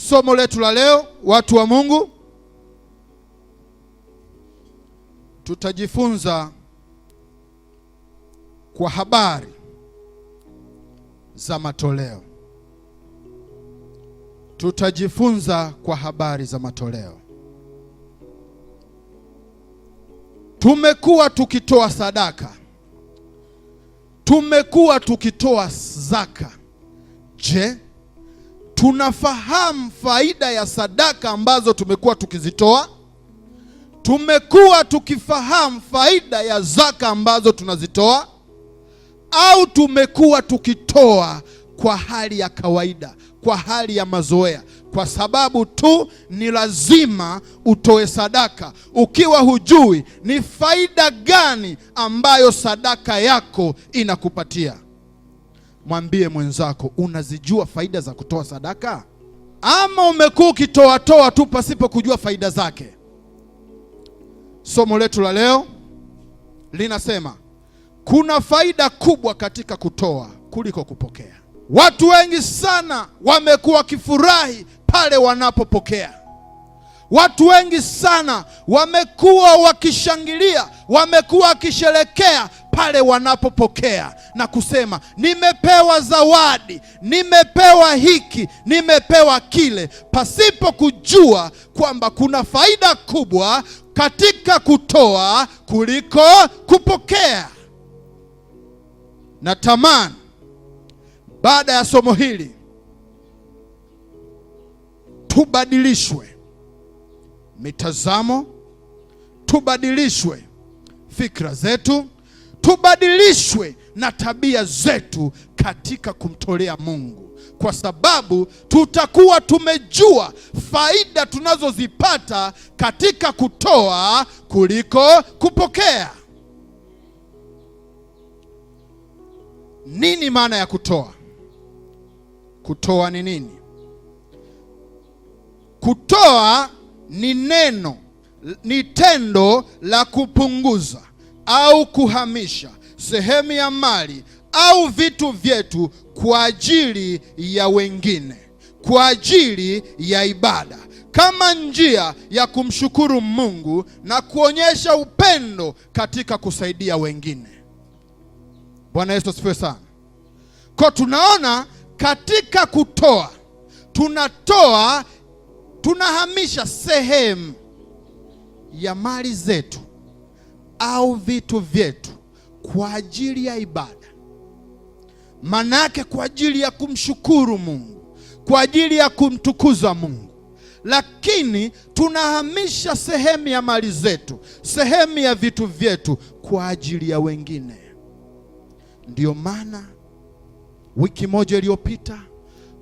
Somo letu la leo, watu wa Mungu, tutajifunza kwa habari za matoleo. Tutajifunza kwa habari za matoleo. Tumekuwa tukitoa sadaka, tumekuwa tukitoa zaka. Je, tunafahamu faida ya sadaka ambazo tumekuwa tukizitoa? Tumekuwa tukifahamu faida ya zaka ambazo tunazitoa? Au tumekuwa tukitoa kwa hali ya kawaida, kwa hali ya mazoea, kwa sababu tu ni lazima utoe sadaka, ukiwa hujui ni faida gani ambayo sadaka yako inakupatia? Mwambie mwenzako, unazijua faida za kutoa sadaka? Ama umekuwa ukitoa tu pasipo kujua faida zake? Somo letu la leo linasema kuna faida kubwa katika kutoa kuliko kupokea. Watu wengi sana wamekuwa wakifurahi pale wanapopokea. Watu wengi sana wamekuwa wakishangilia, wamekuwa wakisherekea pale wanapopokea na kusema, nimepewa zawadi, nimepewa hiki, nimepewa kile, pasipo kujua kwamba kuna faida kubwa katika kutoa kuliko kupokea. Natamani baada ya somo hili tubadilishwe mitazamo, tubadilishwe fikra zetu, tubadilishwe na tabia zetu katika kumtolea Mungu, kwa sababu tutakuwa tumejua faida tunazozipata katika kutoa kuliko kupokea. Nini maana ya kutoa? Kutoa ni nini? Kutoa ni neno, ni tendo la kupunguza au kuhamisha sehemu ya mali au vitu vyetu kwa ajili ya wengine, kwa ajili ya ibada, kama njia ya kumshukuru Mungu na kuonyesha upendo katika kusaidia wengine. Bwana Yesu asifiwe sana. Kwa tunaona katika kutoa, tunahamisha sehemu ya mali zetu au vitu vyetu kwa ajili ya ibada. Manake kwa ajili ya kumshukuru Mungu, kwa ajili ya kumtukuza Mungu. Lakini tunahamisha sehemu ya mali zetu, sehemu ya vitu vyetu kwa ajili ya wengine. Ndiyo maana wiki moja iliyopita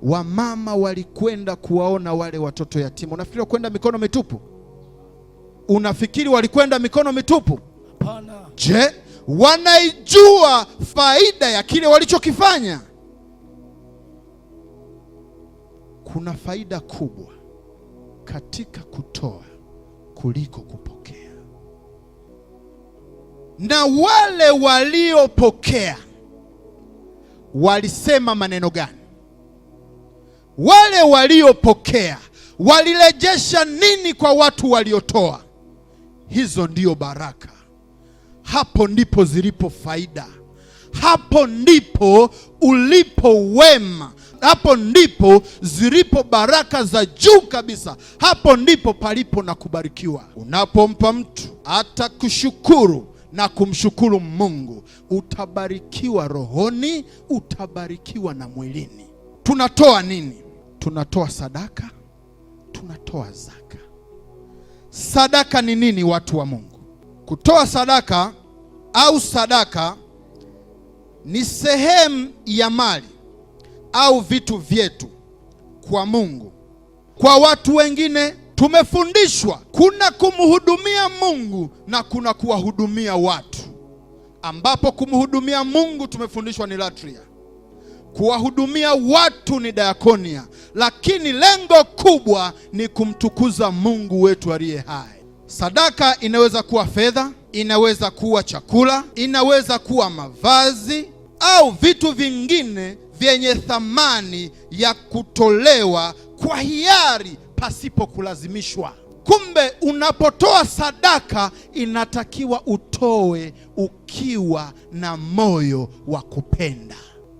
wamama walikwenda kuwaona wale watoto yatima. Unafikiri walikwenda mikono mitupu? Unafikiri walikwenda mikono mitupu? Hapana. Je, wanaijua faida ya kile walichokifanya? Kuna faida kubwa katika kutoa kuliko kupokea. Na wale waliopokea walisema maneno gani? Wale waliopokea walirejesha nini kwa watu waliotoa? Hizo ndio baraka. Hapo ndipo zilipo faida. Hapo ndipo ulipo wema. Hapo ndipo zilipo baraka za juu kabisa. Hapo ndipo palipo na kubarikiwa. Unapompa mtu hata kushukuru na kumshukuru Mungu, utabarikiwa rohoni, utabarikiwa na mwilini. Tunatoa nini? Tunatoa sadaka, tunatoa zaka. Sadaka ni nini, watu wa Mungu? Kutoa sadaka au sadaka ni sehemu ya mali au vitu vyetu kwa Mungu. Kwa watu wengine tumefundishwa kuna kumhudumia Mungu na kuna kuwahudumia watu, ambapo kumhudumia Mungu tumefundishwa ni latria, kuwahudumia watu ni diakonia, lakini lengo kubwa ni kumtukuza Mungu wetu aliye hai. Sadaka inaweza kuwa fedha, inaweza kuwa chakula, inaweza kuwa mavazi au vitu vingine vyenye thamani ya kutolewa kwa hiari pasipo kulazimishwa. Kumbe unapotoa sadaka inatakiwa utoe ukiwa na moyo wa kupenda.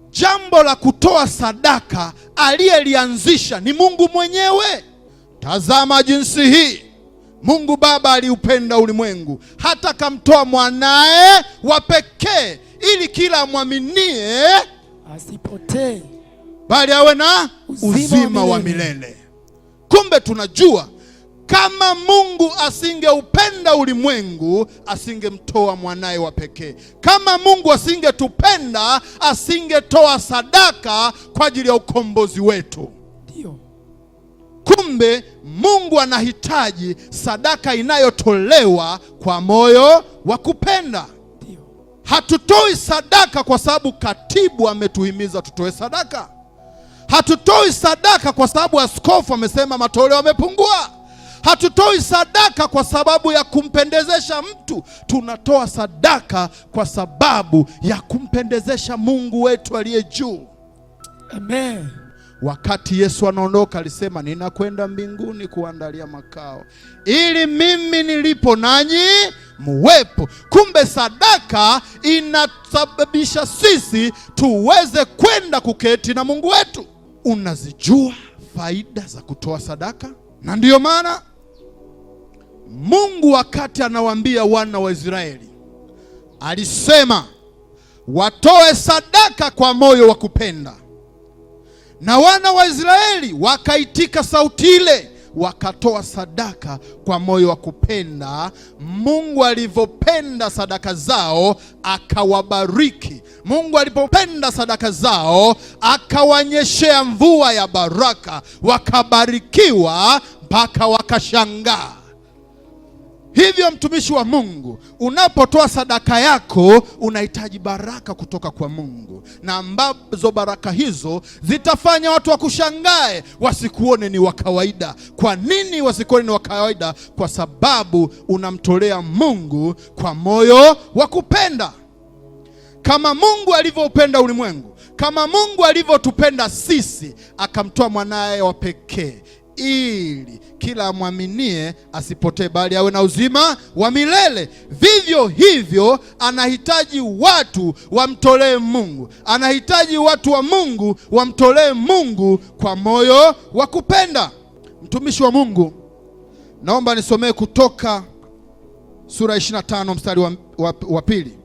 Jambo la kutoa sadaka aliyelianzisha ni Mungu mwenyewe. Tazama jinsi hii Mungu Baba aliupenda ulimwengu hata kamtoa mwanae wa pekee, ili kila amwaminie asipotee, bali awe na uzima wa milele. Kumbe tunajua kama Mungu asingeupenda ulimwengu asingemtoa mwanae wa pekee. Kama Mungu asingetupenda asingetoa sadaka kwa ajili ya ukombozi wetu. Ndio. Kumbe Mungu anahitaji sadaka inayotolewa kwa moyo wa kupenda. Ndio. Hatutoi sadaka kwa sababu katibu ametuhimiza tutoe sadaka. Hatutoi sadaka kwa sababu askofu amesema matoleo yamepungua. Hatutoi sadaka kwa sababu ya kumpendezesha mtu. Tunatoa sadaka kwa sababu ya kumpendezesha Mungu wetu aliye juu. Amen. Wakati Yesu anaondoka alisema, ninakwenda mbinguni kuandalia makao, ili mimi nilipo nanyi muwepo. Kumbe sadaka inasababisha sisi tuweze kwenda kuketi na Mungu wetu. Unazijua faida za kutoa sadaka? Na ndiyo maana Mungu wakati anawaambia wana wa Israeli alisema watoe sadaka kwa moyo wa kupenda, na wana wa Israeli wakaitika sauti ile, wakatoa sadaka kwa moyo wa kupenda. Mungu alivyopenda sadaka zao akawabariki. Mungu alipopenda sadaka zao akawanyeshea mvua ya baraka, wakabarikiwa mpaka wakashangaa. Hivyo mtumishi wa Mungu, unapotoa sadaka yako unahitaji baraka kutoka kwa Mungu, na ambazo baraka hizo zitafanya watu wakushangae, wasikuone ni wa kawaida. Kwa nini wasikuone ni wa kawaida? Kwa sababu unamtolea Mungu kwa moyo wa kupenda. Kama Mungu alivyoupenda ulimwengu, kama Mungu alivyotupenda sisi, akamtoa mwanaye wa pekee, ili kila amwaminie asipotee, bali awe na uzima wa milele. Vivyo hivyo anahitaji watu wamtolee Mungu, anahitaji watu wa Mungu wamtolee Mungu kwa moyo wa kupenda. Mtumishi wa Mungu, naomba nisomee Kutoka sura 25 mstari wa pili.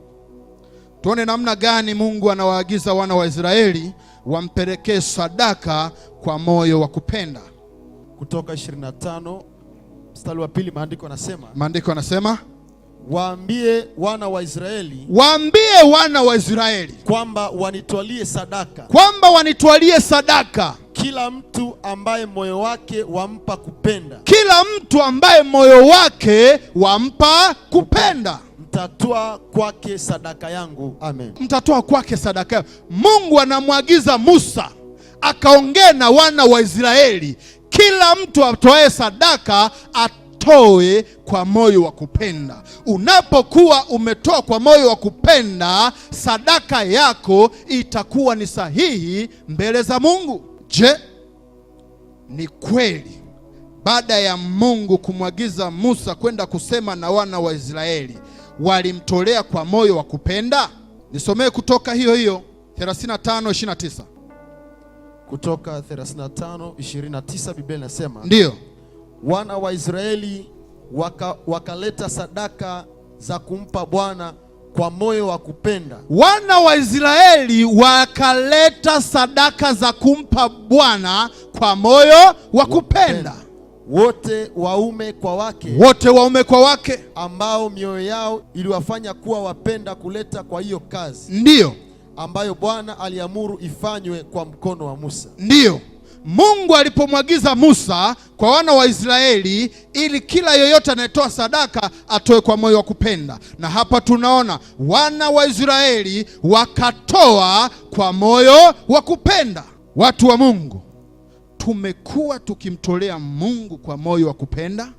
Tuone namna gani Mungu anawaagiza wana wa Israeli wampelekee sadaka kwa moyo wa kupenda. Kutoka 25 mstari wa pili, maandiko yanasema waambie wana wa Israeli kwamba wanitwalie sadaka kila mtu ambaye moyo wake wampa kupenda. Kila mtu ambaye moyo wake wampa kupenda mtatoa kwake sadaka yangu. Amen. Mtatoa kwake sadaka yangu. Mungu anamwagiza Musa akaongea na wana wa Israeli, kila mtu atoe sadaka atoe kwa moyo wa kupenda. Unapokuwa umetoa kwa moyo wa kupenda, sadaka yako itakuwa ni sahihi mbele za Mungu. Je, ni kweli baada ya Mungu kumwagiza Musa kwenda kusema na wana wa Israeli walimtolea kwa moyo wa kupenda? Nisomee Kutoka hiyo 35:29. Kutoka 35:29 Biblia inasema, ndio, wana wa Israeli wakaleta sadaka za kumpa Bwana kwa moyo wa kupenda. Wana wa Israeli wakaleta sadaka za kumpa Bwana kwa moyo wa kupenda. Wote waume kwa wake, ambao mioyo yao iliwafanya kuwa wapenda kuleta kwa hiyo kazi. Ndiyo ambayo Bwana aliamuru ifanywe kwa mkono wa Musa. Ndiyo Mungu alipomwagiza Musa kwa wana wa Israeli ili kila yoyote anayetoa sadaka atoe kwa moyo wa kupenda. Na hapa tunaona wana wa Israeli wakatoa kwa moyo wa kupenda. Watu wa Mungu, tumekuwa tukimtolea Mungu kwa moyo wa kupenda,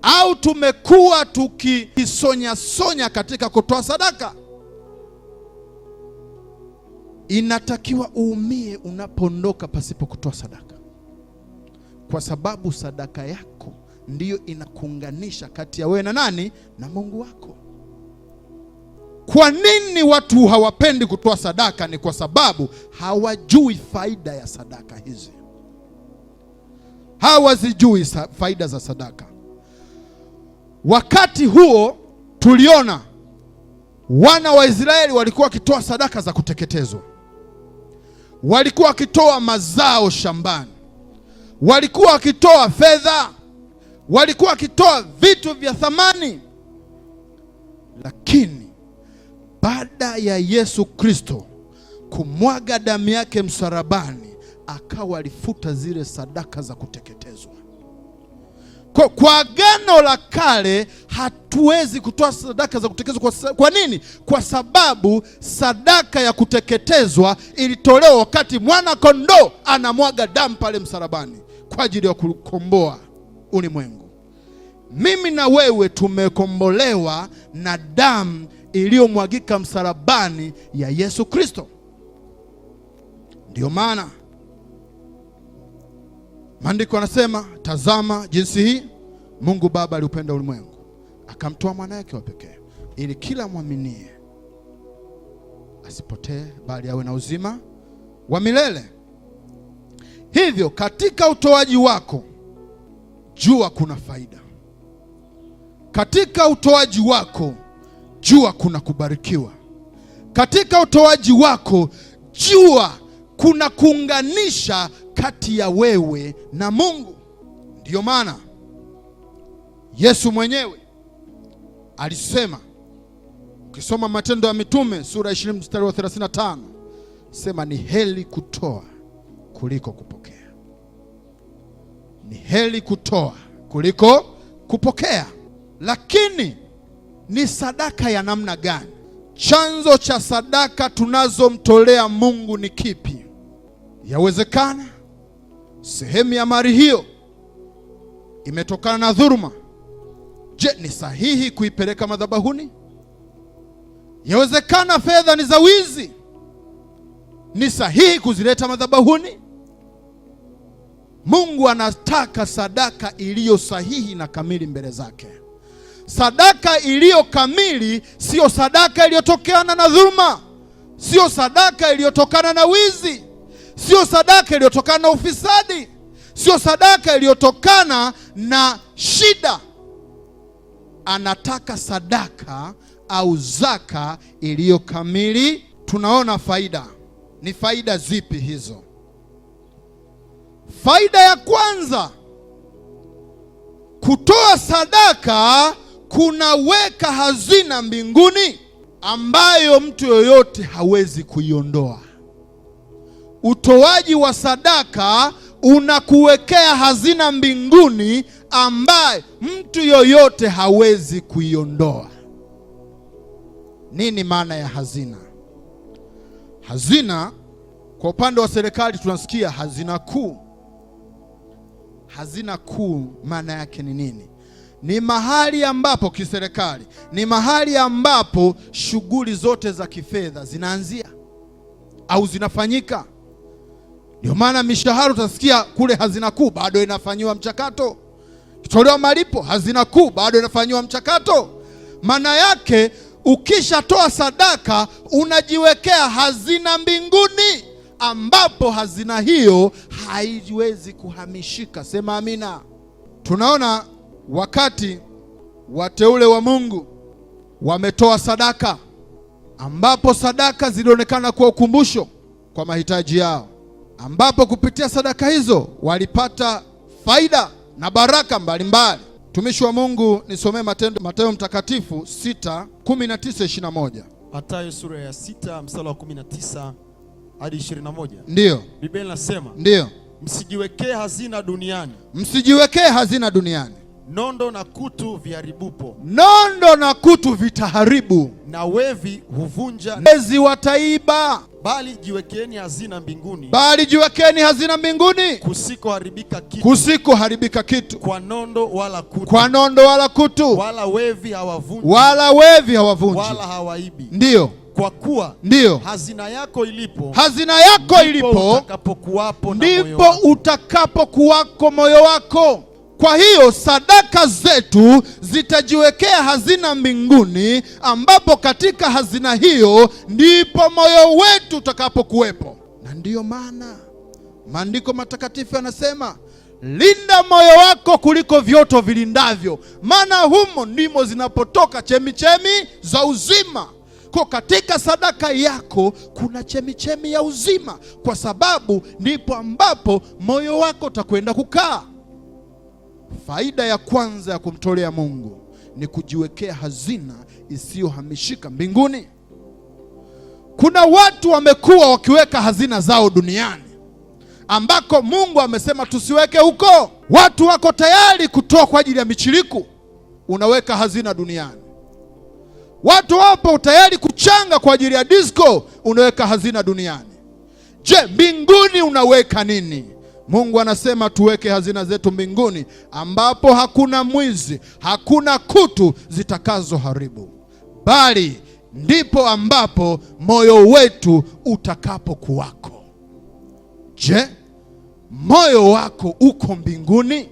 au tumekuwa tukisonya katika kutoa sadaka? Inatakiwa uumie unapoondoka pasipo kutoa sadaka. kwa sababu sadaka yako ndiyo inakuunganisha kati ya wewe na nani? Na Mungu wako. Kwa nini watu hawapendi kutoa sadaka? Ni kwa sababu hawajui faida ya sadaka hizi. Hawazijui faida za sadaka. Wakati huo tuliona wana wa Israeli walikuwa wakitoa sadaka za kuteketezwa, walikuwa wakitoa mazao shambani, walikuwa wakitoa fedha, walikuwa wakitoa vitu vya thamani. Lakini baada ya Yesu Kristo kumwaga damu yake msalabani, akawa alifuta zile sadaka za kuteketezwa. Kwa Agano la Kale hatuwezi kutoa sadaka za kuteketezwa. Kwa nini? Kwa sababu sadaka ya kuteketezwa ilitolewa wakati mwana kondoo anamwaga damu pale msalabani kwa ajili ya kukomboa ulimwengu. Mimi na wewe tumekombolewa na damu iliyomwagika msalabani ya Yesu Kristo. Ndio maana Maandiko yanasema, tazama jinsi hii Mungu Baba aliupenda ulimwengu akamtoa mwana wake wa pekee, ili kila mwaminie asipotee bali awe na uzima wa milele. Hivyo katika utoaji wako jua kuna faida. Katika utoaji wako jua kuna kubarikiwa. Katika utoaji wako jua kuna kuunganisha kati ya wewe na Mungu. Ndiyo maana Yesu mwenyewe alisema, ukisoma Matendo ya Mitume sura 20 mstari wa 35, sema ni heri kutoa kuliko kupokea. Ni heri kutoa kuliko kupokea. Lakini ni sadaka ya namna gani? Chanzo cha sadaka tunazomtolea Mungu ni kipi? Yawezekana sehemu ya mali hiyo imetokana na dhuluma. Je, ni sahihi kuipeleka madhabahuni? Yawezekana fedha ni za wizi. Ni sahihi kuzileta madhabahuni? Mungu anataka sadaka iliyo sahihi na kamili mbele zake. Sadaka iliyo kamili sio sadaka iliyotokana na dhuluma, sio sadaka iliyotokana na wizi, sio sadaka iliyotokana na ufisadi, sio sadaka iliyotokana na shida. Anataka sadaka au zaka iliyo kamili. Tunaona faida. Ni faida zipi hizo? Faida ya kwanza, kutoa sadaka kunaweka hazina mbinguni ambayo mtu yoyote hawezi kuiondoa. Utoaji wa sadaka unakuwekea hazina mbinguni ambayo mtu yoyote hawezi kuiondoa. Nini maana ya hazina? Hazina kwa upande wa serikali tunasikia hazina kuu. Hazina kuu maana yake ni nini? Ni mahali ambapo kiserikali, ni mahali ambapo shughuli zote za kifedha zinaanzia au zinafanyika. Ndio maana mishahara utasikia kule hazina kuu bado inafanyiwa mchakato. Kitolewa malipo, hazina kuu bado inafanyiwa mchakato. Maana yake ukishatoa sadaka unajiwekea hazina mbinguni ambapo hazina hiyo haiwezi kuhamishika. Sema amina. Tunaona wakati wateule wa Mungu wametoa sadaka, ambapo sadaka zilionekana kuwa ukumbusho kwa mahitaji yao, ambapo kupitia sadaka hizo walipata faida na baraka mbalimbali. Tumishi wa Mungu, nisomee Mathayo Mtakatifu 6:19-21. Mathayo sura ya 6 mstari wa 19 hadi 21. Ndiyo. Biblia inasema, ndiyo, msijiwekee hazina duniani. Msijiwekee hazina duniani. Nondo na kutu viharibupo. Nondo na kutu vitaharibu. Na wevi huvunja. Wezi wataiba. Bali jiwekeeni hazina mbinguni. Bali jiwekeeni hazina mbinguni. Kusikoharibika kitu. Kusikoharibika kitu. Kwa nondo wala kutu. Kwa nondo wala kutu. Wala wevi hawavunji. Wala wevi hawavunji. Wala hawaibi. Ndiyo. Kwa kuwa ndiyo hazina yako ilipo, ndipo utakapokuwako moyo wako. Kwa hiyo sadaka zetu zitajiwekea hazina mbinguni, ambapo katika hazina hiyo ndipo moyo wetu utakapokuwepo. Na ndiyo maana maandiko matakatifu yanasema, linda moyo wako kuliko vyote vilindavyo, maana humo ndimo zinapotoka chemichemi za uzima. Kwa katika sadaka yako kuna chemichemi ya uzima, kwa sababu ndipo ambapo moyo wako utakwenda kukaa. Faida ya kwanza ya kumtolea Mungu ni kujiwekea hazina isiyohamishika mbinguni. Kuna watu wamekuwa wakiweka hazina zao duniani ambako Mungu amesema tusiweke huko. Watu wako tayari kutoa kwa ajili ya michiriku, unaweka hazina duniani. Watu wapo tayari kuchanga kwa ajili ya disco, unaweka hazina duniani. Je, mbinguni unaweka nini? Mungu anasema tuweke hazina zetu mbinguni, ambapo hakuna mwizi, hakuna kutu zitakazoharibu, bali ndipo ambapo moyo wetu utakapokuwako. Je, moyo wako uko mbinguni?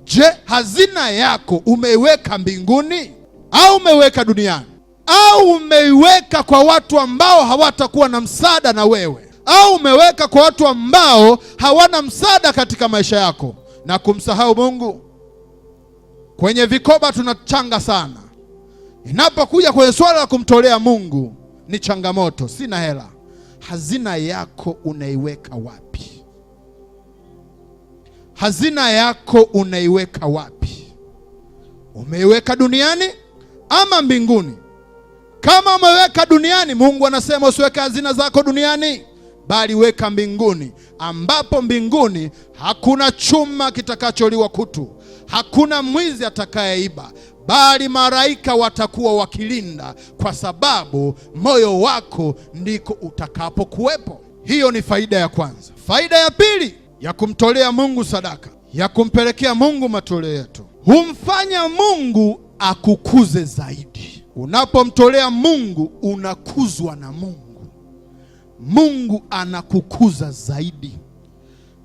Je, hazina yako umeiweka mbinguni au umeiweka duniani? Au umeiweka kwa watu ambao hawatakuwa na msaada na wewe? Au umeweka kwa watu ambao hawana msaada katika maisha yako na kumsahau Mungu? Kwenye vikoba tunachanga sana. Inapokuja kwenye swala la kumtolea Mungu ni changamoto. Sina hela. Hazina yako unaiweka wapi? Hazina yako unaiweka wapi? Umeiweka duniani ama mbinguni? Kama umeweka duniani, Mungu anasema usiweke hazina zako duniani, bali weka mbinguni, ambapo mbinguni hakuna chuma kitakacholiwa kutu, hakuna mwizi atakayeiba, bali malaika watakuwa wakilinda, kwa sababu moyo wako ndiko utakapokuwepo. Hiyo ni faida ya kwanza. Faida ya pili ya kumtolea Mungu sadaka, ya kumpelekea Mungu matoleo yetu, humfanya Mungu akukuze zaidi. Unapomtolea Mungu unakuzwa na Mungu. Mungu anakukuza zaidi,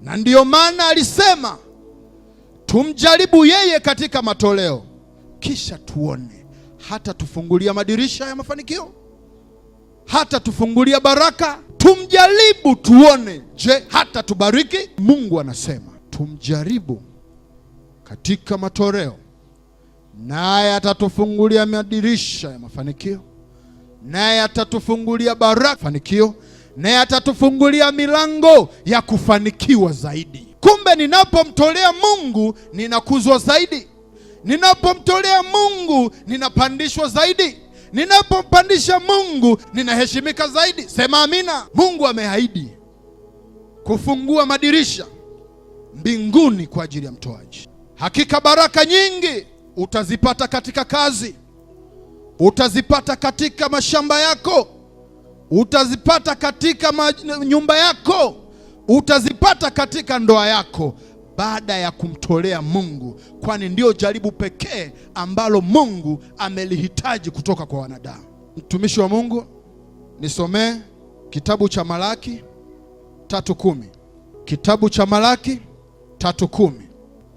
na ndiyo maana alisema tumjaribu yeye katika matoleo, kisha tuone hata tufungulia madirisha ya mafanikio, hata tufungulia baraka. Tumjaribu tuone, je, hata tubariki? Mungu anasema tumjaribu katika matoleo, naye atatufungulia madirisha ya mafanikio, naye atatufungulia baraka mafanikio, naye atatufungulia milango ya kufanikiwa zaidi. Kumbe ninapomtolea Mungu ninakuzwa zaidi. Ninapomtolea Mungu ninapandishwa zaidi. Ninapompandisha Mungu ninaheshimika zaidi. Sema amina. Mungu ameahidi kufungua madirisha mbinguni kwa ajili ya mtoaji. Hakika baraka nyingi utazipata katika kazi, utazipata katika mashamba yako, utazipata katika nyumba yako, utazipata katika ndoa yako, baada ya kumtolea Mungu, kwani ndio jaribu pekee ambalo Mungu amelihitaji kutoka kwa wanadamu. Mtumishi wa Mungu, nisomee kitabu cha Malaki 3:10. Kitabu cha Malaki 3:10.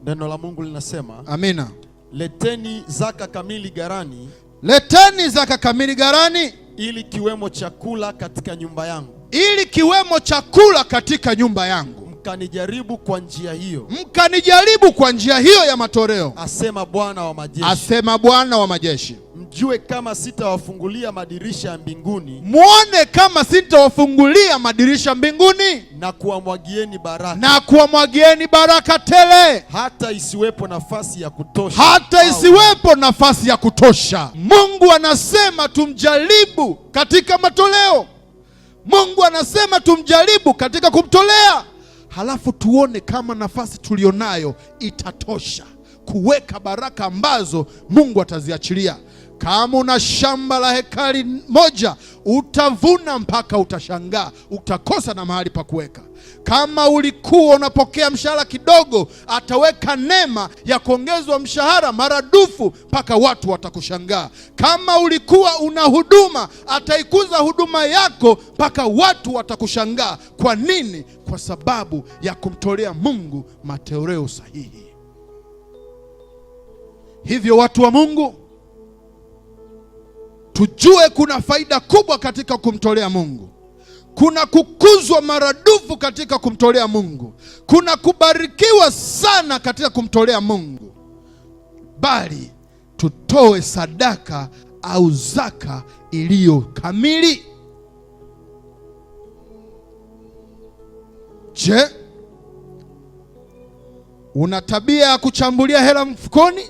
Neno la Mungu linasema, amina, leteni zaka kamili ghalani, leteni zaka kamili ghalani, ili kiwemo chakula katika nyumba yangu, ili kiwemo chakula katika nyumba yangu. Mkanijaribu kwa njia hiyo, mkanijaribu kwa njia hiyo ya matoleo, asema Bwana wa majeshi. Asema Bwana wa majeshi. Mjue kama sitawafungulia madirisha ya mbinguni, muone kama sitawafungulia madirisha mbinguni, na kuwamwagieni baraka, na kuwamwagieni baraka tele, hata isiwepo nafasi ya kutosha, hata isiwepo nafasi ya kutosha. Mungu anasema tumjaribu katika matoleo. Mungu anasema tumjaribu katika kumtolea, halafu tuone kama nafasi tulionayo itatosha kuweka baraka ambazo Mungu ataziachilia. Kama una shamba la hekari moja, utavuna mpaka utashangaa, utakosa na mahali pa kuweka. Kama ulikuwa unapokea mshahara kidogo, ataweka neema ya kuongezwa mshahara maradufu mpaka watu watakushangaa. Kama ulikuwa una huduma, ataikuza huduma yako mpaka watu watakushangaa. Kwa nini? Kwa sababu ya kumtolea Mungu matoleo sahihi. Hivyo watu wa Mungu, tujue kuna faida kubwa katika kumtolea Mungu. Kuna kukuzwa maradufu katika kumtolea Mungu. Kuna kubarikiwa sana katika kumtolea Mungu. Bali tutoe sadaka au zaka iliyo kamili. Je, una tabia ya kuchambulia hela mfukoni?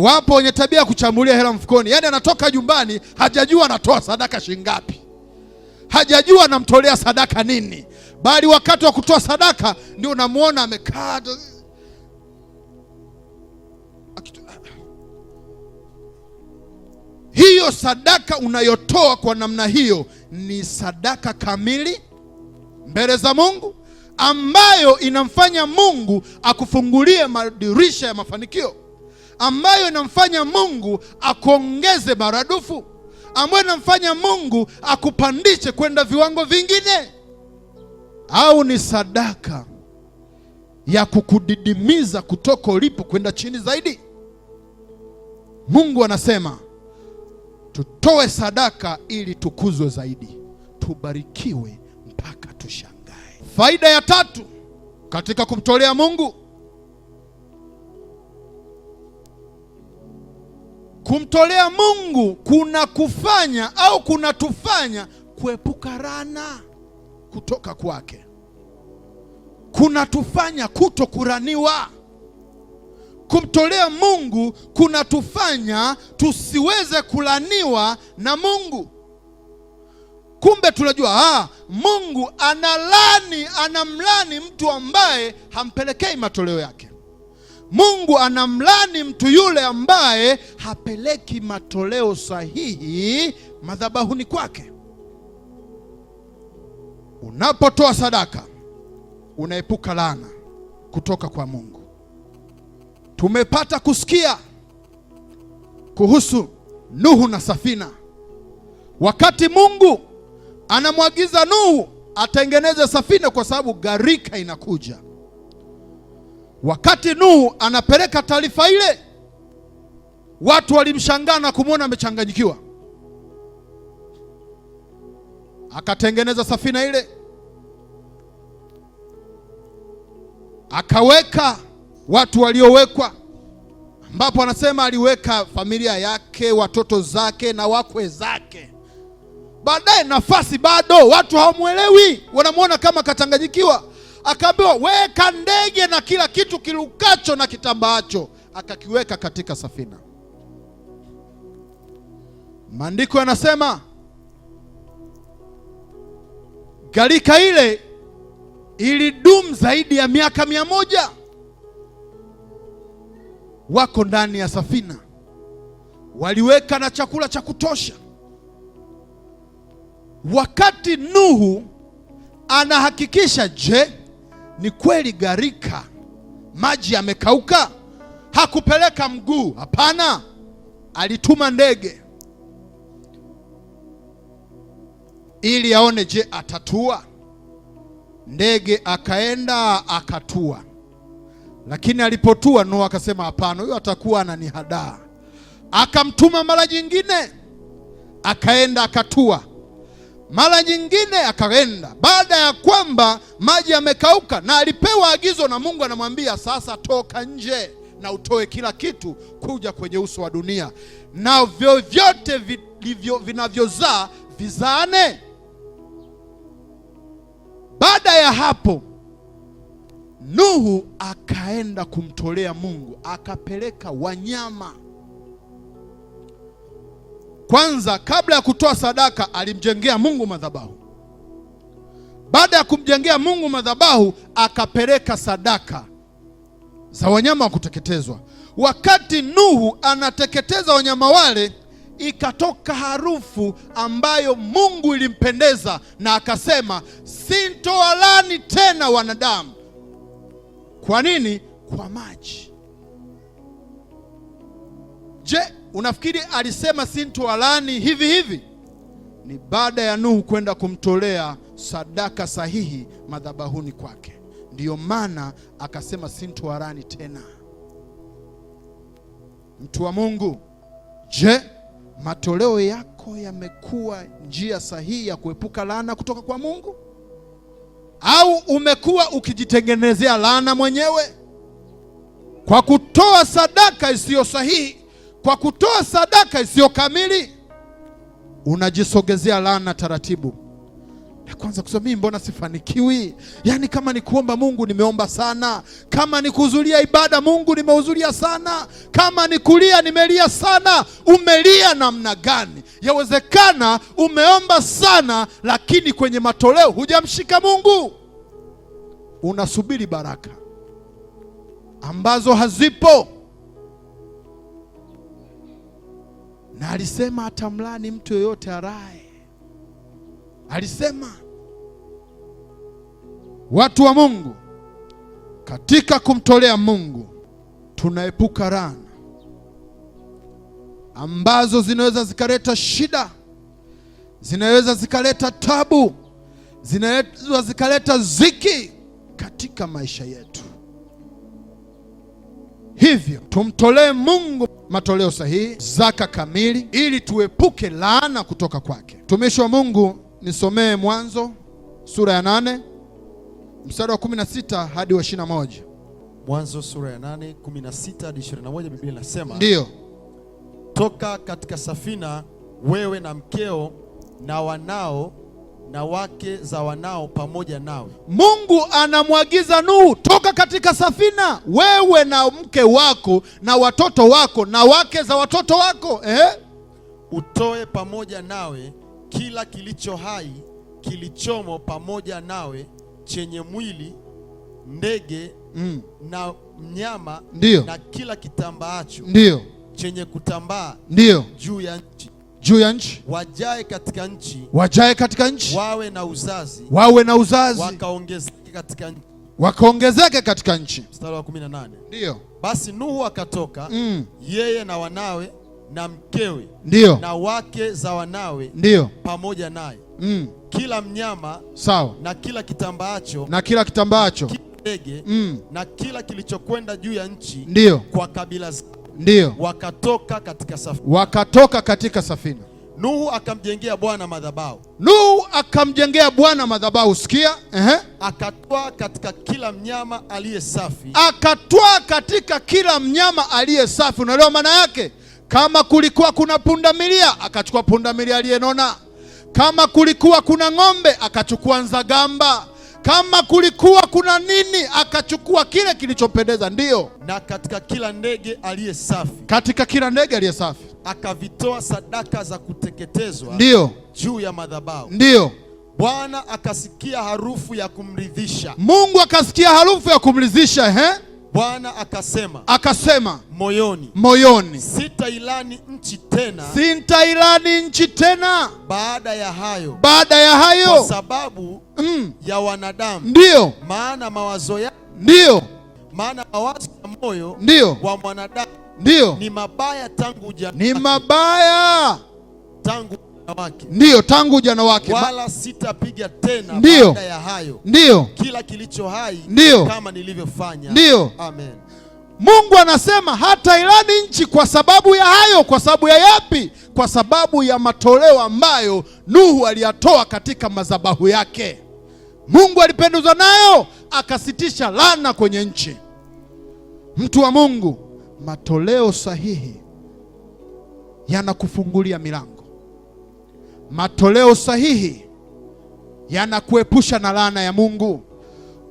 Wapo wenye tabia ya kuchambulia hela mfukoni. Yaani anatoka nyumbani hajajua anatoa sadaka shingapi, hajajua anamtolea sadaka nini, bali wakati wa kutoa sadaka ndio unamuona amekaa. Hiyo sadaka unayotoa kwa namna hiyo ni sadaka kamili mbele za Mungu, ambayo inamfanya Mungu akufungulie madirisha ya mafanikio, ambayo inamfanya Mungu akuongeze maradufu, ambayo inamfanya Mungu akupandishe kwenda viwango vingine. Au ni sadaka ya kukudidimiza kutoka ulipo kwenda chini zaidi? Mungu anasema tutoe sadaka ili tukuzwe zaidi, tubarikiwe mpaka tushangae. Faida ya tatu katika kumtolea Mungu, kumtolea Mungu kuna kufanya au kuna tufanya kuepuka laana kutoka kwake. Kuna tufanya kutokuraniwa. Kumtolea Mungu kuna tufanya tusiweze kulaniwa na Mungu. Kumbe tunajua Mungu anamlani mtu ambaye hampelekei matoleo yake. Mungu anamlani mtu yule ambaye hapeleki matoleo sahihi madhabahuni kwake. Unapotoa sadaka unaepuka laana kutoka kwa Mungu. Tumepata kusikia kuhusu Nuhu na safina. Wakati Mungu anamwagiza Nuhu atengeneze safina kwa sababu gharika inakuja, wakati Nuhu anapeleka taarifa ile, watu walimshangaa na kumwona amechanganyikiwa. Akatengeneza safina ile, akaweka watu waliowekwa, ambapo anasema aliweka familia yake, watoto zake na wakwe zake. Baadaye nafasi bado, watu hawamuelewi, wanamuona kama kachanganyikiwa. Akaambiwa weka ndege na kila kitu kilukacho na kitambaacho, akakiweka katika safina. Maandiko yanasema gharika ile ilidumu zaidi ya miaka 100. Wako ndani ya safina, waliweka na chakula cha kutosha. Wakati Nuhu anahakikisha, je, ni kweli gharika maji yamekauka? Hakupeleka mguu, hapana, alituma ndege ili aone, je, atatua. Ndege akaenda akatua, lakini alipotua Nuhu akasema hapana, huyo atakuwa ananihadaa. Akamtuma mara nyingine, akaenda akatua. Mara nyingine akaenda, baada ya kwamba maji yamekauka, na alipewa agizo na Mungu, anamwambia sasa toka nje na utoe kila kitu kuja kwenye uso wa dunia, na vyovyote vinavyozaa vizaane. Baada ya hapo Nuhu akaenda kumtolea Mungu, akapeleka wanyama. Kwanza, kabla ya kutoa sadaka, alimjengea Mungu madhabahu. Baada ya kumjengea Mungu madhabahu, akapeleka sadaka za wanyama wa kuteketezwa. Wakati Nuhu anateketeza wanyama wale, ikatoka harufu ambayo Mungu ilimpendeza, na akasema sintowalaani tena wanadamu. Kwa nini? Kwa maji. Je, unafikiri alisema sintowalaani hivi hivi? Ni baada ya Nuhu kwenda kumtolea sadaka sahihi madhabahuni kwake, ndiyo maana akasema sintowalaani tena. Mtu wa Mungu, je, matoleo yako yamekuwa njia sahihi ya kuepuka laana kutoka kwa Mungu, au umekuwa ukijitengenezea laana mwenyewe kwa kutoa sadaka isiyo sahihi, kwa kutoa sadaka isiyo kamili? Unajisogezea laana taratibu. Na kwanza kusema mimi mbona sifanikiwi? Yaani kama ni kuomba Mungu nimeomba sana, kama ni kuhudhuria ibada Mungu nimehudhuria sana, kama ni kulia nimelia sana. Umelia namna gani? Yawezekana umeomba sana, lakini kwenye matoleo hujamshika Mungu. Unasubiri baraka ambazo hazipo. Na alisema atamlaani mtu yoyote araye. Alisema, watu wa Mungu, katika kumtolea Mungu tunaepuka laana ambazo zinaweza zikaleta shida, zinaweza zikaleta tabu, zinaweza zikaleta ziki katika maisha yetu. Hivyo tumtolee Mungu matoleo sahihi, zaka kamili, ili tuepuke laana kutoka kwake. Mtumishi wa Mungu, nisomee Mwanzo sura ya 8 mstari wa 16 hadi wa 21. Mwanzo sura ya 8 16 hadi 21, Biblia inasema, ndiyo, toka katika safina wewe na mkeo na wanao na wake za wanao pamoja nawe. Mungu anamwagiza Nuhu, toka katika safina wewe na mke wako na watoto wako na wake za watoto wako, utoe pamoja nawe kila kilicho hai kilichomo pamoja nawe, chenye mwili, ndege na mnyama, ndiyo, na kila kitambaacho, ndiyo, chenye kutambaa, ndiyo, juu ya nchi, juu ya nchi, wajae katika nchi, wajae katika nchi, wawe na uzazi, wawe na uzazi, wakaongezeke katika nchi, wakaongezeke katika nchi. Mstari wa 18, ndiyo. Basi Nuhu akatoka, yeye na wanawe na mkewe, ndiyo, na wake za wanawe, ndiyo, pamoja naye, kila mnyama, sawa, na kila kitambaacho, na kila kitambaacho, kila ndege, na kila kilichokwenda juu ya nchi, ndiyo, kwa kabila zao, ndiyo, wakatoka katika safina. Wakatoka katika safina. Nuhu akamjengea Bwana madhabahu. Nuhu akamjengea Bwana madhabahu. Sikia, akatwaa katika kila mnyama aliye safi, akatwaa katika kila mnyama aliye safi. Unaelewa maana yake? Kama kulikuwa kuna pundamilia, akachukua pundamilia aliyenona. Kama kulikuwa kuna ng'ombe, akachukua nzagamba. Kama kulikuwa kuna nini, akachukua kile kilichopendeza. Ndiyo. Na katika kila ndege aliye safi, katika kila ndege aliye safi akavitoa sadaka za kuteketezwa, ndiyo, juu ya madhabahu. Ndiyo. Bwana akasikia harufu ya kumridhisha. Mungu akasikia harufu ya kumridhisha, Bwana akasema moyoni, sitailani nchi tena, sintailani nchi tena baada ya hayo, kwa sababu ya wanadamu. Ndiyo. Maana mawazo ya moyo, ndiyo, wa mwanadamu, ndiyo, ni mabaya tangu ujana, ni mabaya tangu ujana wake, ndiyo, tangu ujana wake. Wala sitapiga tena, ndiyo, baada ya hayo, ndiyo, kila kilicho hai, ndiyo, kama nilivyofanya. Ndiyo. Amen. Mungu anasema hata ilani nchi kwa sababu ya hayo. Kwa sababu ya yapi? Kwa sababu ya matoleo ambayo Nuhu aliyatoa katika madhabahu yake. Mungu alipendezwa nayo, akasitisha laana kwenye nchi. Mtu wa Mungu, matoleo sahihi yanakufungulia milango. Matoleo sahihi yanakuepusha na laana ya Mungu.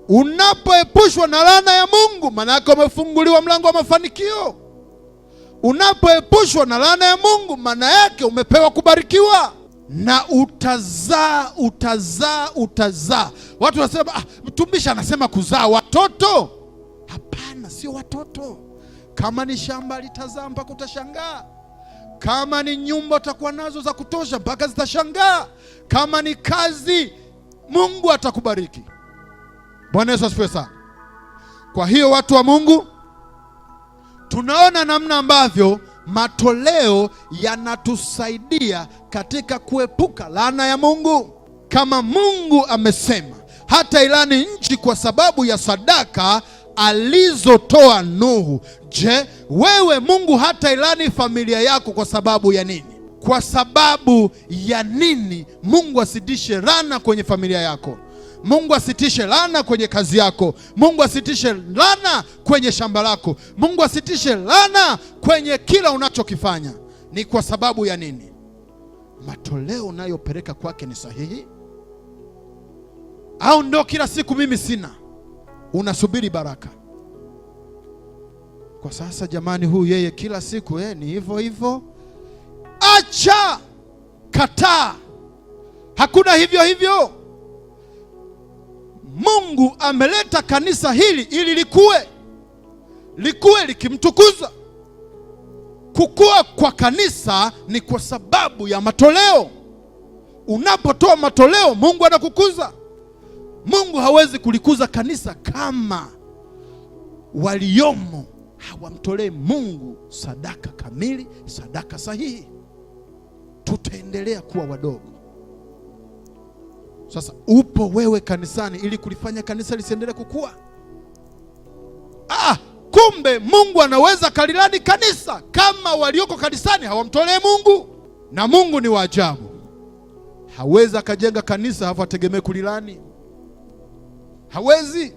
Unapoepushwa na laana ya Mungu, maana yake umefunguliwa mlango wa mafanikio. Unapoepushwa na laana ya Mungu, maana yake umepewa kubarikiwa. Na utazaa. Watu wanasema mtumishi anasema kuzaa watoto. Hapana, sio watoto. Kama ni shamba litazaa mpaka utashangaa. Kama ni nyumba utakuwa nazo za kutosha mpaka zitashangaa. Kama ni kazi, Mungu atakubariki. Bwana Yesu asifiwe sana. Kwa hiyo watu wa Mungu, tunaona namna ambavyo matoleo yanatusaidia katika kuepuka laana ya Mungu. Kama Mungu amesema hata ilani nchi kwa sababu ya sadaka alizotoa Nuhu. Je, wewe Mungu hata ilani familia yako kwa sababu ya nini? Kwa sababu ya nini Mungu asitishe laana kwenye familia yako? Mungu asitishe laana kwenye kazi yako. Mungu asitishe laana kwenye shamba lako. Mungu asitishe laana kwenye kila unachokifanya. Ni kwa sababu ya nini? Matoleo unayopeleka kwake ni sahihi? Au ndo kila siku mimi sina, unasubiri baraka? Kwa sasa jamani, huyu yeye kila siku ni hivyo hivyo. Acha, kataa, hakuna hivyo hivyo. Mungu ameleta kanisa hili ili likue likimtukuza. Kukua kwa kanisa ni kwa sababu ya matoleo. Unapotoa matoleo, Mungu anakukuza. Mungu hawezi kulikuza kanisa kama waliomo hawamtolee Mungu sadaka kamili, sadaka sahihi. Tutaendelea kuwa wadogo. Sasa upo wewe kanisani ili kulifanya kanisa lisiendelee kukua. Kumbe Mungu anaweza kalilani kanisa kama walioko kanisani hawamtolee Mungu. Na Mungu ni wa ajabu. Hawezi akajenga kanisa hapo ategemee kulilani. Hawezi.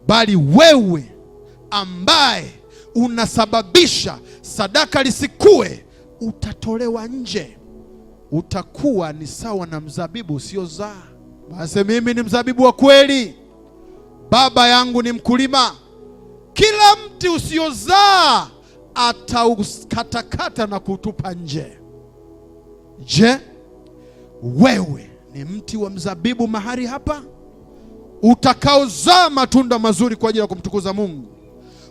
Bali wewe ambaye unasababisha sadaka lisikue, utatolewa nje. Utakuwa ni sawa na mzabibu usiozaa. Basi mimi ni mzabibu wa kweli, Baba yangu ni mkulima. Kila mti usiozaa ataukatakata na kutupa nje. Je, wewe ni mti wa mzabibu mahali hapa, utakaozaa matunda mazuri kwa ajili ya kumtukuza Mungu,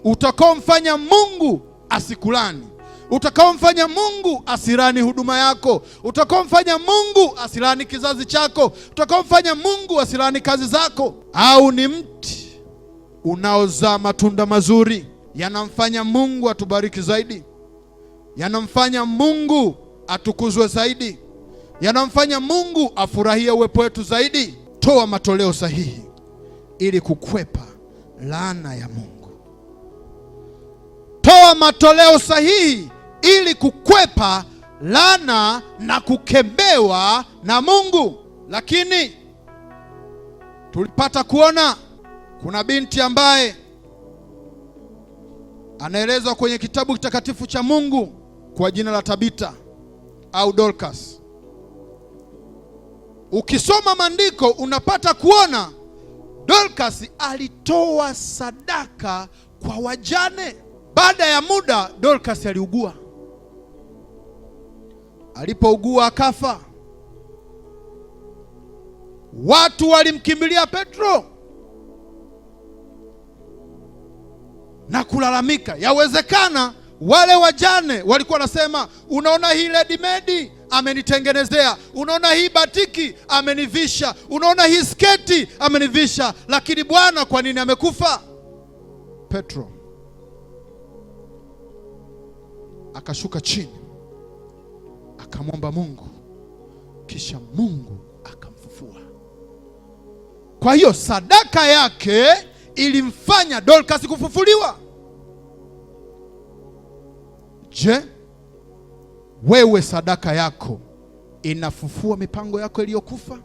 utakaomfanya Mungu asikulani, utakaomfanya Mungu asirani huduma yako, utakaomfanya Mungu asirani kizazi chako, utakaomfanya Mungu asirani kazi zako? Au ni mti unaozaa matunda mazuri, yanamfanya Mungu atubariki zaidi, yanamfanya Mungu atukuzwe zaidi, yanamfanya Mungu afurahie uwepo wetu zaidi? Toa matoleo sahihi ili kukwepa laana ya Mungu. Toa matoleo sahihi ili kukwepa laana na kukemewa na Mungu. Lakini tulipata kuona kuna binti ambaye anaelezwa kwenye kitabu kitakatifu cha Mungu kwa jina la Tabita au Dorcas. Ukisoma maandiko unapata kuona Dorcas alitoa sadaka kwa wajane. Baada ya muda Dorcas aliugua. Alipougua akafa. Watu walimkimbilia Petro na kulalamika. Yawezekana wale wajane walikuwa wanasema, unaona hii ready made amenitengenezea, unaona hii batiki amenivisha, unaona hii sketi amenivisha, lakini Bwana kwa nini amekufa? Petro akashuka chini akamwomba Mungu, kisha Mungu akamfufua. Kwa hiyo sadaka yake ilimfanya Dorcas kufufuliwa. Je, wewe sadaka yako inafufua mipango yako iliyokufa?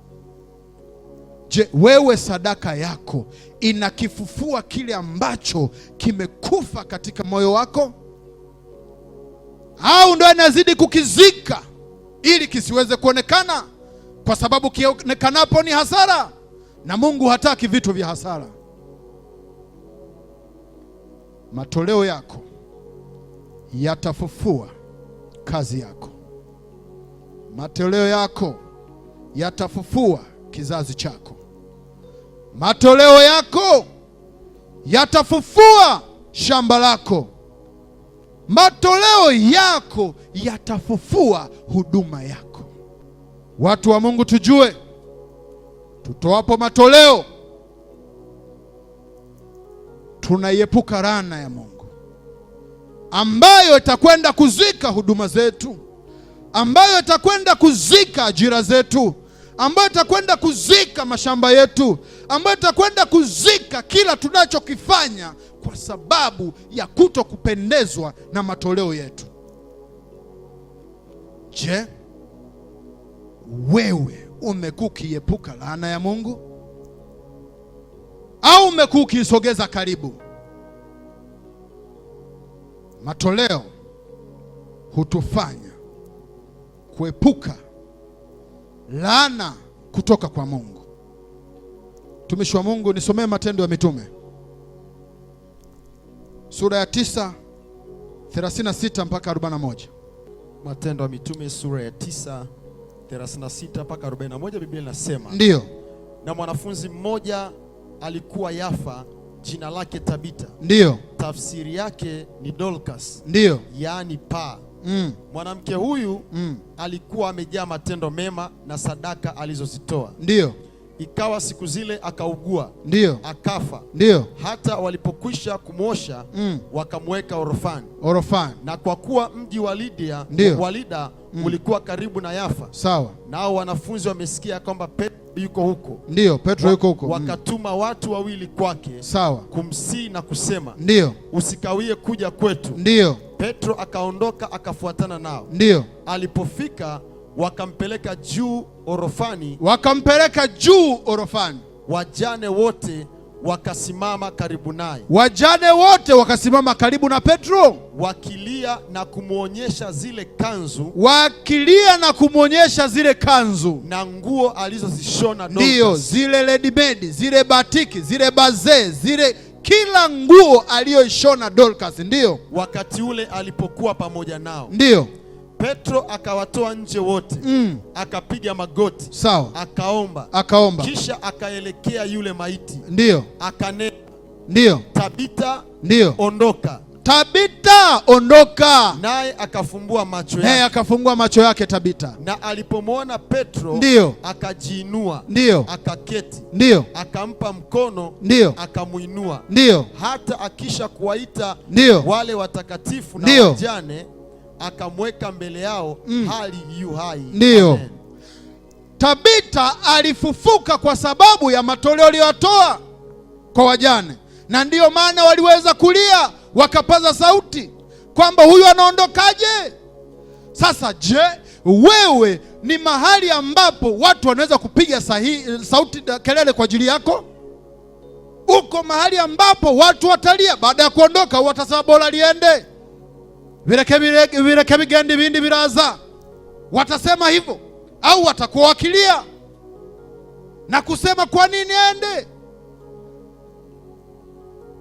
Je, wewe sadaka yako inakifufua kile ambacho kimekufa katika moyo wako? Au ndo inazidi kukizika ili kisiweze kuonekana? Kwa sababu kionekanapo ni hasara, na Mungu hataki vitu vya hasara. Matoleo yako yatafufua kazi yako. Matoleo yako yatafufua kizazi chako. Matoleo yako yatafufua shamba lako. Matoleo yako yatafufua huduma yako. Watu wa Mungu, tujue tutoapo matoleo tunaiepuka laana ya Mungu ambayo itakwenda kuzika huduma zetu, ambayo itakwenda kuzika ajira zetu, ambayo itakwenda kuzika mashamba yetu, ambayo itakwenda kuzika kila tunachokifanya kwa sababu ya kutokupendezwa na matoleo yetu. Je, wewe umekuwa ukiepuka laana ya Mungu au umekuwa ukiisogeza karibu? Matoleo hutufanya kuepuka laana kutoka kwa Mungu. Mtumishi wa Mungu, nisomee Matendo ya Mitume sura ya 9 36 mpaka 41. Matendo ya Mitume sura ya 9 36 mpaka 41, Biblia inasema, ndiyo, na mwanafunzi mmoja alikuwa Yafa, jina lake Tabita. Ndiyo. Tafsiri yake ni Dorcas. Ndiyo. Yaani paa. Mwanamke huyu alikuwa amejaa matendo mema na sadaka alizozitoa. Ndiyo. Ikawa siku zile akaugua. Ndiyo. Akafa. Ndiyo. Hata walipokwisha kumwosha wakamweka orofani. Na kwa kuwa mji wa Lida ulikuwa karibu na Yafa. Sawa. Nao wanafunzi wamesikia kwamba Petro yuko huko. Ndiyo, Petro yuko huko. Wakatuma watu wawili kwake. Sawa. Kumsihi na kusema, ndiyo, usikawie kuja kwetu. Ndiyo. Petro akaondoka akafuatana nao. Ndiyo. Alipofika wakampeleka juu orofani. Wajane wote wakasimama karibu naye. Karibu na Petro, wakilia na kumwonyesha zile kanzu, na nguo alizozishona Dorcas. Ndiyo, zile ready-made, zile batiki, zile bazee, zile kila nguo aliyoishona Dorcas. Ndiyo. Wakati ule alipokuwa pamoja nao. Ndiyo. Petro akawatoa nje wote. Akapiga magoti. Sawa. Akaomba. Kisha akaelekea yule maiti. Ndiyo. Akanena. Ndiyo. Tabita, ndiyo, ondoka. Tabita, ondoka. Naye akafumbua macho yake. Tabita. Na alipomwona Petro, ndiyo, akajiinua. Ndiyo. Akaketi. Ndiyo. Akampa mkono. Ndiyo. Akamuinua. Ndiyo. Hata akisha kuwaita, ndiyo, wale watakatifu na wajane, akamweka mbele yao hali yu hai. Ndiyo. Amen. Tabita alifufuka kwa sababu ya matoleo aliyotoa kwa wajane, na ndiyo maana waliweza kulia wakapaza sauti kwamba huyu anaondokaje? Sasa je, wewe ni mahali ambapo watu wanaweza kupiga sauti kelele kwa ajili yako? Uko mahali ambapo watu watalia baada ya kuondoka, watasema bora liende, bireke bigende ibindi biraza? Watasema hivyo, au watakuwa wakilia na kusema kwa nini ende?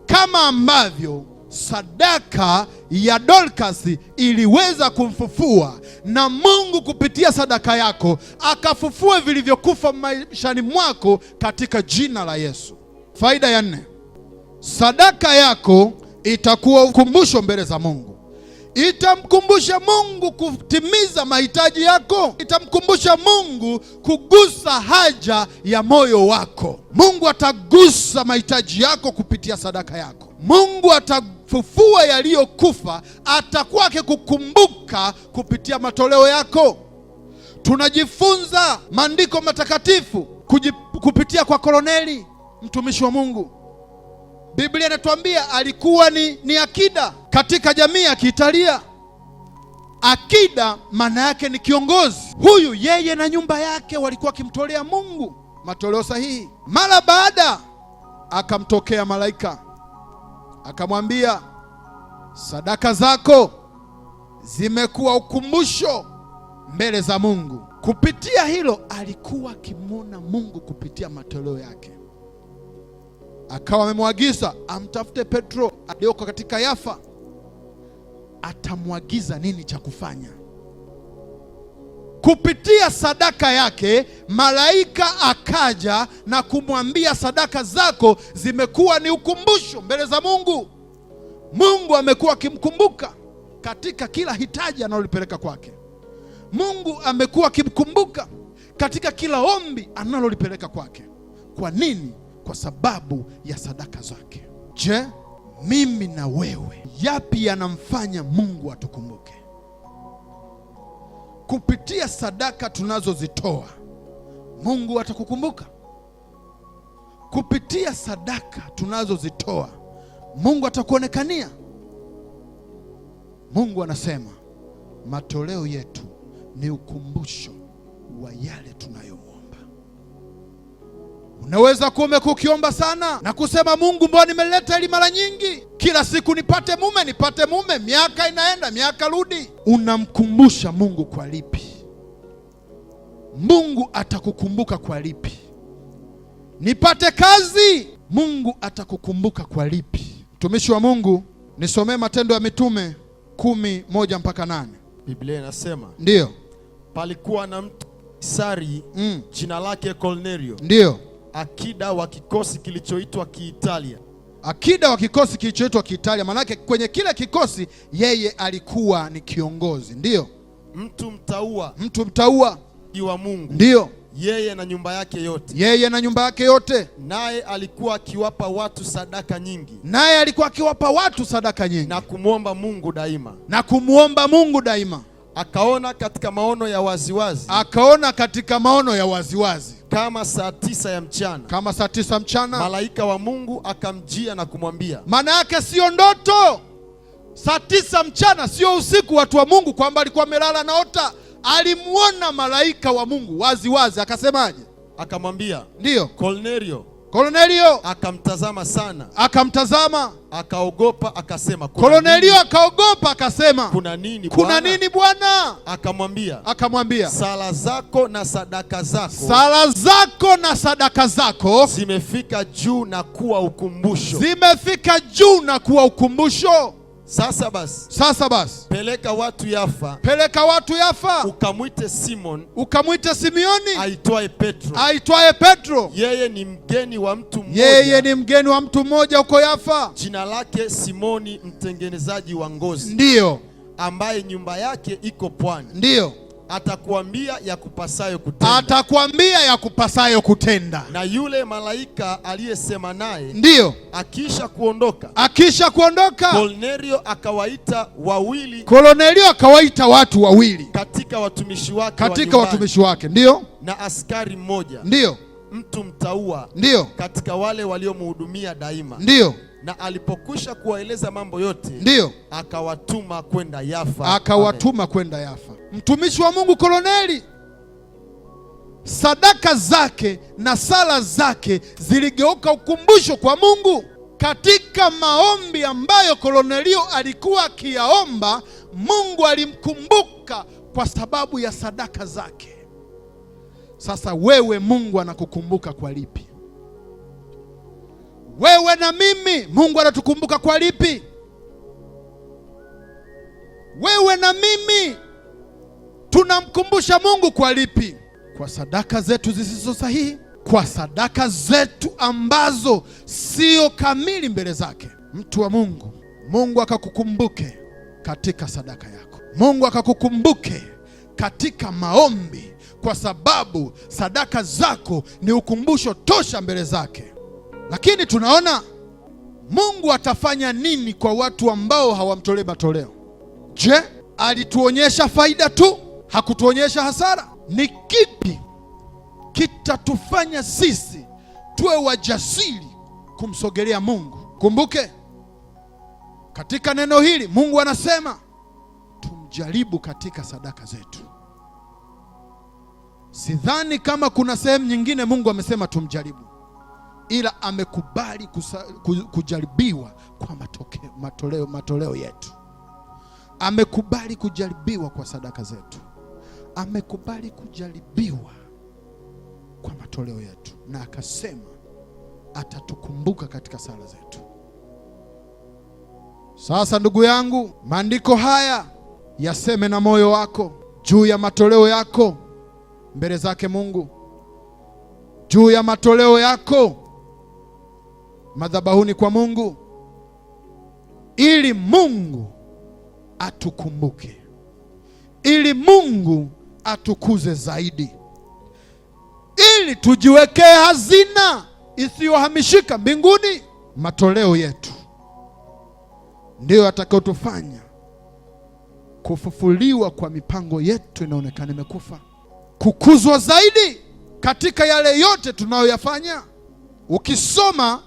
Kama ambavyo sadaka ya Dorcas iliweza kumfufua, na Mungu kupitia sadaka yako akafufua vilivyokufa maishani mwako katika jina la Yesu. Faida ya 4, sadaka yako itakuwa ukumbusho mbele za Mungu. Itamkumbusha Mungu kutimiza mahitaji yako. Itamkumbusha Mungu kugusa haja ya moyo wako. Mungu atagusa mahitaji yako kupitia sadaka yako. Mungu atafufua yaliyokufa, atakuwa akikukumbuka kupitia matoleo yako. Tunajifunza maandiko matakatifu kupitia kwa Korneli, mtumishi wa Mungu. Biblia inatuambia alikuwa ni akida katika jamii ya Kiitalia. Akida maana yake ni kiongozi. Huyu yeye na nyumba yake walikuwa wakimtolea Mungu matoleo sahihi. Mara baada akamtokea malaika akamwambia, sadaka zako zimekuwa ukumbusho mbele za Mungu. Kupitia hilo alikuwa akimwona Mungu kupitia matoleo yake. Akawa amemwagiza amtafute Petro aliyoko katika Yafa. Atamwagiza nini cha kufanya? Kupitia sadaka yake malaika akaja na kumwambia, sadaka zako zimekuwa ni ukumbusho mbele za Mungu. Mungu amekuwa akimkumbuka katika kila hitaji analolipeleka kwake. Mungu amekuwa akimkumbuka katika kila ombi analolipeleka kwake. Kwa nini? Kwa sababu ya sadaka zake. Je, mimi na wewe, yapi yanamfanya Mungu atukumbuke? Kupitia sadaka tunazozitoa, Mungu atakukumbuka. Kupitia sadaka tunazozitoa, Mungu atakuonekania. Mungu anasema matoleo yetu ni ukumbusho wa yale tunayomwomba. Unaweza kuwa ukiomba sana na kusema, Mungu, mbona nimeleta hili mara nyingi, kila siku nipate mume, miaka inaenda, miaka rudi. Unamkumbusha Mungu kwa lipi? Mungu atakukumbuka kwa lipi? Nipate kazi, Mungu atakukumbuka kwa lipi? Mtumishi wa Mungu, nisomee Matendo ya Mitume 10:1-8. Biblia inasema, ndiyo, palikuwa na mtu Kaisari, jina lake Kornelio, ndiyo, akida wa kikosi kilichoitwa Kiitalia. Akida wa kikosi kilichoitwa Kiitalia, manake kwenye kile kikosi yeye alikuwa ni kiongozi. Ndiyo, mtu mtaua wa Mungu. Ndiyo, yeye na nyumba yake yote. Naye alikuwa akiwapa watu sadaka nyingi. Na kumwomba Mungu daima. Akaona katika maono ya waziwazi. Kama saa 9 ya mchana. Malaika wa Mungu akamjia na kumwambia. Maana yake sio ndoto. Saa 9 mchana sio usiku, watu wa Mungu, kwamba alikuwa amelala naota. Alimuona malaika wa Mungu waziwazi. Akasemaje? Akamwambia, ndiyo, Kornelio. Akamtazama sana. Akaogopa akasema, Kornelio akaogopa akasema, kuna nini Bwana? Akamwambia, sala zako na sadaka zako zimefika juu na kuwa ukumbusho. Sasa basi peleka watu Yafa, ukamwite Simioni aitwaye Petro. Yeye ni mgeni wa mtu mmoja huko Yafa, jina lake Simoni, mtengenezaji wa ngozi. Ndiyo, ambaye nyumba yake iko pwani. Ndiyo, atakuambia ya kupasayo kutenda. Na yule malaika aliyesema naye, ndiyo, akisha kuondoka, Kornelio akawaita watu wawili katika watumishi wake, ndiyo, na askari mmoja, ndiyo, mtu mtaua, ndiyo, katika wale waliomhudumia daima, ndiyo. Na alipokwisha kuwaeleza mambo yote, ndiyo, akawatuma kwenda Yafa. Mtumishi wa Mungu Kornelio, sadaka zake na sala zake ziligeuka ukumbusho kwa Mungu. Katika maombi ambayo Kornelio alikuwa akiyaomba, Mungu alimkumbuka kwa sababu ya sadaka zake. Sasa wewe, Mungu anakukumbuka kwa lipi? Wewe na mimi, Mungu anatukumbuka kwa lipi? Wewe na mimi tunamkumbusha Mungu kwa lipi? Kwa sadaka zetu zisizo sahihi, kwa sadaka zetu ambazo sio kamili mbele zake. Mtu wa Mungu, Mungu akakukumbuke katika sadaka yako. Mungu akakukumbuke katika maombi, kwa sababu sadaka zako ni ukumbusho tosha mbele zake. Lakini tunaona Mungu atafanya nini kwa watu ambao hawamtolei matoleo? Je, alituonyesha faida tu? Hakutuonyesha hasara? Ni kipi kitatufanya sisi tuwe wajasiri kumsogelea Mungu? Kumbuke katika neno hili Mungu anasema tumjaribu katika sadaka zetu. Sidhani kama kuna sehemu nyingine Mungu amesema tumjaribu, ila amekubali kujaribiwa kwa matoleo yetu. Amekubali kujaribiwa kwa sadaka zetu. Amekubali kujaribiwa kwa matoleo yetu, na akasema atatukumbuka katika sala zetu. Sasa ndugu yangu, maandiko haya yaseme na moyo wako juu ya matoleo yako mbele zake Mungu, juu ya matoleo yako madhabahuni kwa Mungu, ili Mungu atukumbuke, ili Mungu atukuze zaidi, ili tujiwekee hazina isiyohamishika mbinguni. Matoleo yetu ndiyo yatakayotufanya kufufuliwa kwa mipango yetu inaonekana imekufa, kukuzwa zaidi katika yale yote tunayoyafanya. Ukisoma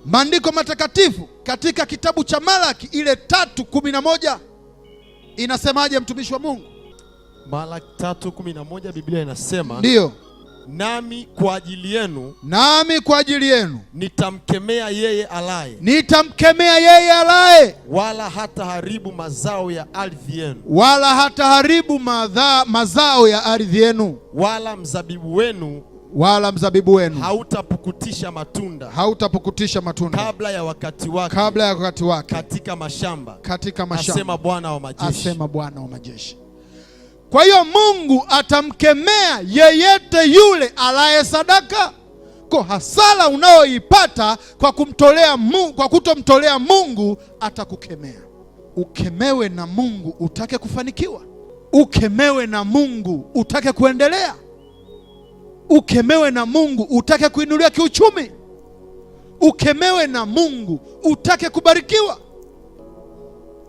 maandiko matakatifu katika kitabu cha Malaki ile 3:11 inasemaje, mtumishi wa Mungu? Malaki 3:11 Biblia inasema, ndiyo, nami kwa ajili yenu nitamkemea yeye alaye, wala hataharibu mazao ya ardhi yenu, wala mzabibu wenu hautapukutisha matunda kabla ya wakati wake katika mashamba, asema Bwana wa majeshi. Kwa hiyo Mungu atamkemea yeyote yule alaye sadaka. Kwa hasara unayoipata kwa kutomtolea Mungu atakukemea. Ukemewe na Mungu utake kufanikiwa, ukemewe na Mungu utake kuendelea, ukemewe na Mungu utake kuinuliwa kiuchumi, ukemewe na Mungu utake kubarikiwa.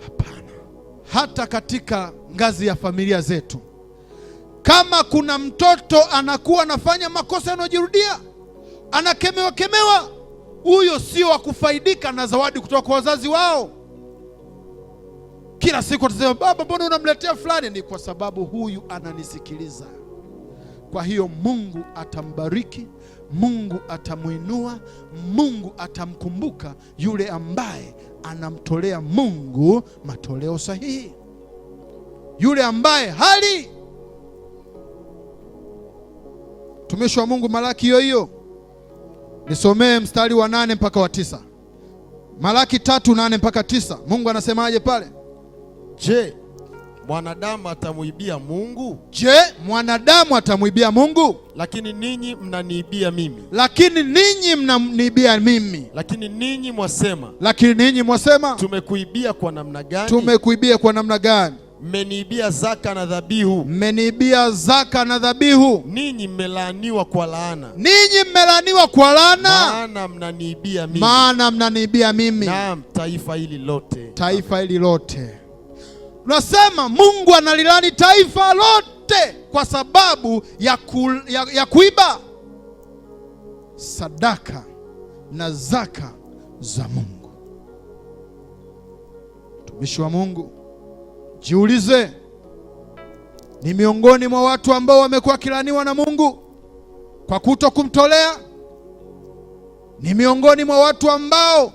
Hapana. Hata katika ngazi ya familia zetu, kama kuna mtoto anakuwa anafanya makosa yanayojirudia, anakemewa, huyo sio wa kufaidika na zawadi kutoka kwa wazazi wao. Kila siku atasema, baba, mbona unamletea fulani? Ni kwa sababu huyu ananisikiliza. Kwa hiyo Mungu atambariki, Mungu atamuinua, Mungu atamkumbuka yule ambaye anamtolea Mungu matoleo sahihi, yule ambaye hali. Mtumishi wa Mungu, Malaki hiyo nisomee mstari wa 8 mpaka wa 9. Malaki 3:8 mpaka 9. Mungu anasemaje pale? Je, mwanadamu atamuibia Mungu? Lakini ninyi mnaniibia mimi. Lakini ninyi mwasema, tumekuibia kwa namna gani? Mmeniibia zaka na dhabihu. Ninyi mmelaaniwa kwa laana. Maana mnaniibia mimi. Naam, taifa hili lote. Unasema Mungu analilani taifa lote kwa sababu ya kuiba sadaka na zaka za Mungu. Mtumishi wa Mungu, jiulize, ni miongoni mwa watu ambao wamekuwa kilaniwa na Mungu kwa kuto kumtolea? Ni miongoni mwa watu ambao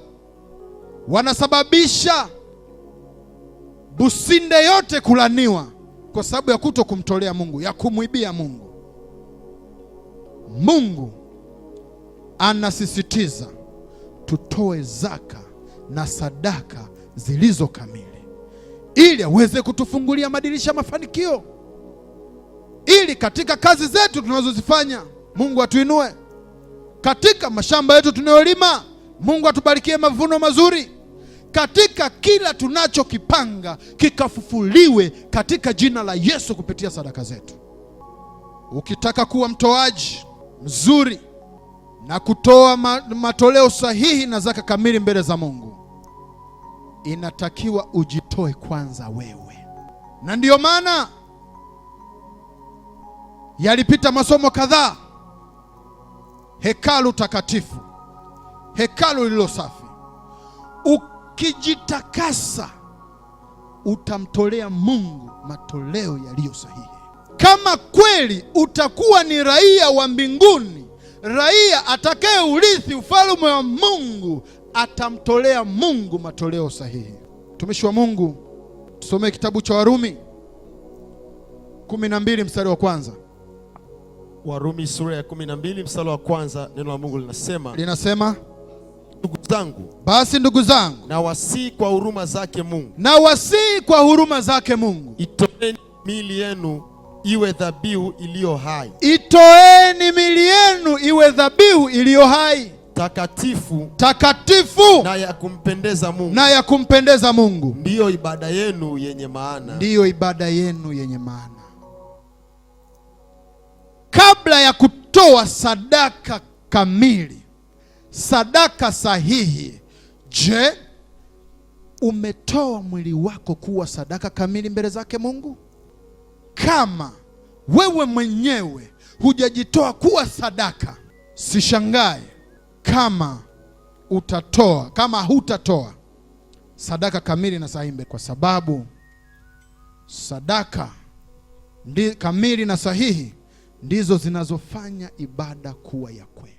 wanasababisha Businde yote kulaniwa kwa sababu ya kuto kumtolea Mungu, ya kumwibia Mungu? Mungu anasisitiza tutoe zaka na sadaka zilizo kamili, ili aweze kutufungulia madirisha mafanikio, ili katika kazi zetu tunazozifanya Mungu atuinue, katika mashamba yetu tunayolima Mungu atubarikie mavuno mazuri, katika kila tunachokipanga kikafufuliwe katika jina la Yesu kupitia sadaka zetu. Ukitaka kuwa mtoaji mzuri na kutoa matoleo sahihi na zaka kamili mbele za Mungu, inatakiwa ujitoe kwanza wewe. Na ndiyo maana yalipita masomo kadhaa, hekalu takatifu, hekalu lililo safi. Ukijitakasa utamtolea Mungu matoleo yaliyo sahihi. Kama kweli utakuwa ni raia wa mbinguni, raia atakaye urithi ufalme wa Mungu, atamtolea Mungu matoleo sahihi. Mtumishi wa Mungu, tusomee kitabu cha Warumi 12 mstari wa kwanza. Warumi sura ya 12 mstari wa kwanza, neno la Mungu linasema, basi ndugu zangu, na wasii kwa huruma zake Mungu, itoeni miili yenu iwe dhabihu iliyo hai. takatifu na ya kumpendeza Mungu, ndiyo ibada yenu yenye maana. Ndiyo ibada yenu yenye maana. Kabla ya kutoa sadaka kamili, sadaka sahihi, je, umetoa mwili wako kuwa sadaka kamili mbele zake Mungu? Kama wewe mwenyewe hujajitoa kuwa sadaka, sishangae kama hutatoa sadaka kamili na sahihi, kwa sababu sadaka kamili na sahihi ndizo zinazofanya ibada kuwa ya kweli.